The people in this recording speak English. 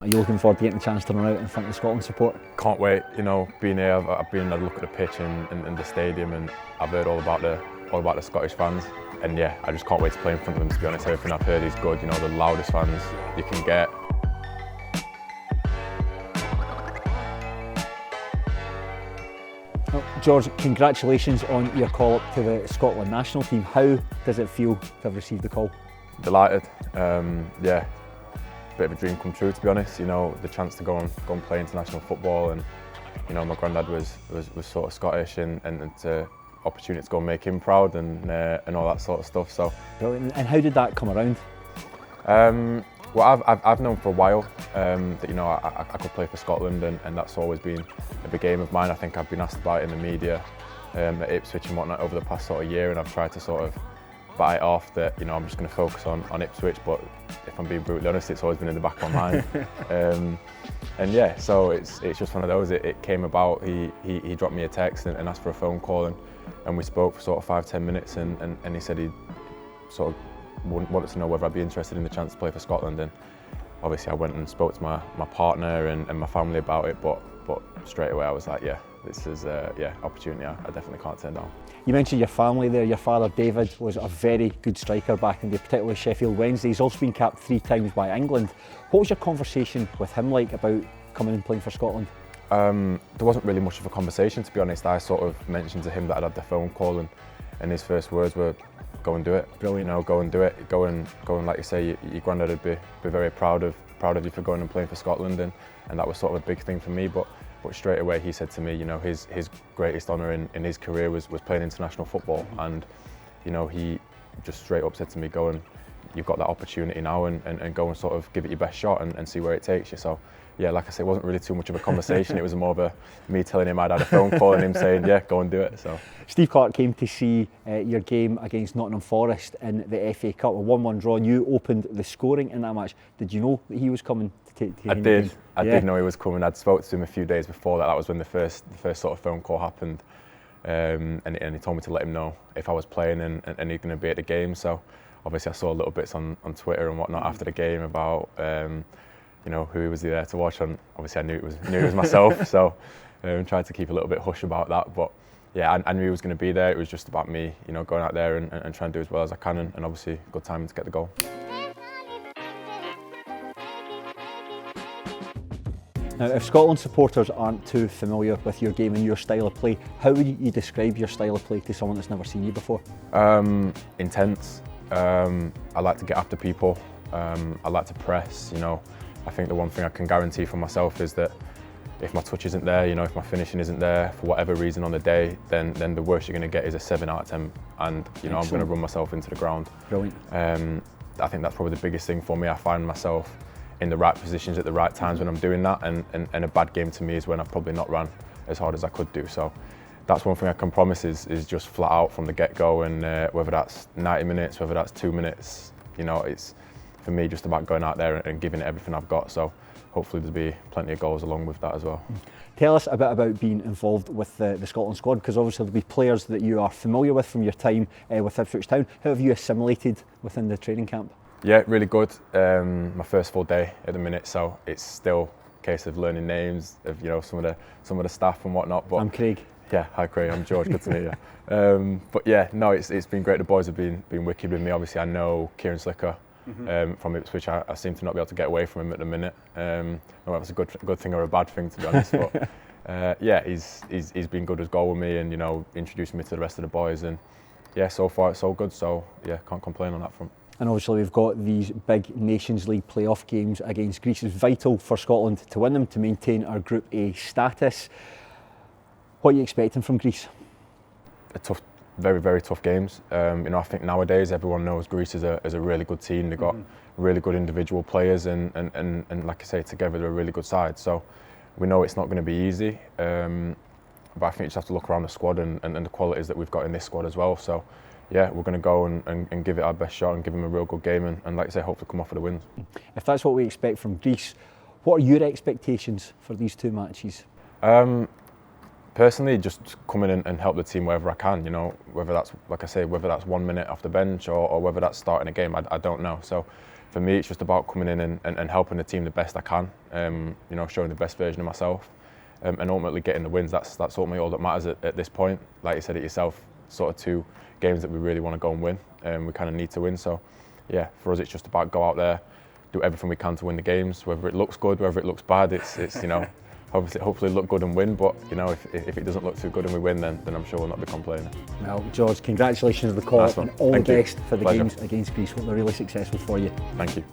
Are you looking forward to getting the chance to run out in front of the Scotland support? Can't wait, being here, I've been had a look at the pitch and the stadium, and I've heard all about the Scottish fans, and yeah, I just can't wait to play in front of them, to be honest. Everything I've heard is good, the loudest fans you can get. Well, George, congratulations on your call up to the Scotland national team. How does it feel to have received the call? Delighted, yeah. Bit of a dream come true, to be honest. The chance to go and play international football, and my granddad was sort of Scottish, and to opportunity to go and make him proud, and all that sort of stuff. So brilliant. And how did that come around? Well, I've known for a while that I could play for Scotland, and that's always been a big aim of mine. I think I've been asked about it in the media at Ipswich and whatnot over the past sort of year, and I've tried to sort of bite off that I'm just going to focus on Ipswich, but if I'm being brutally honest, it's always been in the back of my mind. And yeah, so it's just one of those. It came about. He dropped me a text and asked for a phone call, and we spoke for sort of 5-10 minutes, and he said he sort of wanted to know whether I'd be interested in the chance to play for Scotland. And obviously I went and spoke to my partner and my family about it, but straight away I was like, yeah, this is opportunity I definitely can't turn down. You mentioned your family there. Your father David was a very good striker back in the day, particularly Sheffield Wednesday. He's also been capped 3 times by England. What was your conversation with him like about coming and playing for Scotland? There wasn't really much of a conversation, to be honest. I sort of mentioned to him that I'd had the phone call, and his first words were, go and do it. Brilliant. Go and do it. Go and like you say, your granddad would be very proud of you for going and playing for Scotland, and that was sort of a big thing for me. But straight away he said to me, his greatest honour in his career was playing international football, and he just straight up said to me, go and you've got that opportunity now, and go and sort of give it your best shot and see where it takes you. So yeah, like I said, it wasn't really too much of a conversation. It was more of me telling him I'd had a phone call and him saying, yeah, go and do it. So Steve Clarke came to see your game against Nottingham Forest in the FA Cup, a 1-1 draw, and you opened the scoring in that match. Did you know that he was coming to I did. I did know he was coming. I'd spoken to him a few days before that. That was when the first sort of phone call happened, and he told me to let him know if I was playing and he's going to be at the game. So obviously I saw little bits on Twitter and whatnot after the game about who he was there to watch, and obviously I knew it was myself. So tried to keep a little bit hush about that, but yeah, I knew he was going to be there. It was just about me, going out there and trying to do as well as I can, and obviously good timing to get the goal. Now, if Scotland supporters aren't too familiar with your game and your style of play, how would you describe your style of play to someone that's never seen you before? Intense. I like to get after people. I like to press. I think the one thing I can guarantee for myself is that if my touch isn't there, if my finishing isn't there for whatever reason on the day, then the worst you're going to get is a 7 out of 10, and Excellent. I'm going to run myself into the ground. Brilliant. I think that's probably the biggest thing for me. I find myself in the right positions at the right times when I'm doing that, and a bad game to me is when I've probably not run as hard as I could do. So that's one thing I can promise is just flat out from the get-go, and whether that's 90 minutes, whether that's 2 minutes, it's for me just about going out there and giving it everything I've got. So hopefully there'll be plenty of goals along with that as well. Tell us a bit about being involved with the Scotland squad, because obviously there'll be players that you are familiar with from your time with Ipswich Town. How have you assimilated within the training camp? Yeah, really good. My first full day at the minute, so it's still a case of learning names of some of the staff and whatnot. But I'm Craig. Yeah, hi Craig. I'm George. Good to meet you. But yeah, no, it's been great. The boys have been wicked with me. Obviously, I know Kieran Slicker from Ipswich. I seem to not be able to get away from him at the minute. I don't know if it's a good thing or a bad thing, to be honest. But yeah, he's been good as goal with me, and introducing me to the rest of the boys. And yeah, so far it's all good. So yeah, can't complain on that front. And obviously we've got these big Nations League playoff games against Greece. It's vital for Scotland to win them to maintain our Group A status. What are you expecting from Greece? A tough, very, very tough games. I think nowadays everyone knows Greece is a really good team. They've got really good individual players, and like I say, together they're a really good side. So we know it's not going to be easy. But I think you just have to look around the squad and the qualities that we've got in this squad as well. So yeah, we're going to go and give it our best shot and give them a real good game, and like I say, hopefully come off with the wins. If that's what we expect from Greece, what are your expectations for these 2 matches? Personally, just come in and help the team wherever I can. Whether that's, like I say, whether that's 1 minute off the bench or whether that's starting a game, I don't know. So for me, it's just about coming in and helping the team the best I can. You know, showing the best version of myself, and ultimately getting the wins. That's ultimately all that matters at this point. Like you said it yourself, sort of 2 games that we really want to go and win. We kind of need to win. So, yeah, for us, it's just about go out there, do everything we can to win the games. Whether it looks good, whether it looks bad, it's you know, hopefully look good and win. But you know, if it doesn't look too good and we win, then I'm sure we'll not be complaining. Well, George, congratulations on the call, Nice one. and all Thank the you. best for the Pleasure. games against Greece. Hope they're really successful for you. Thank you.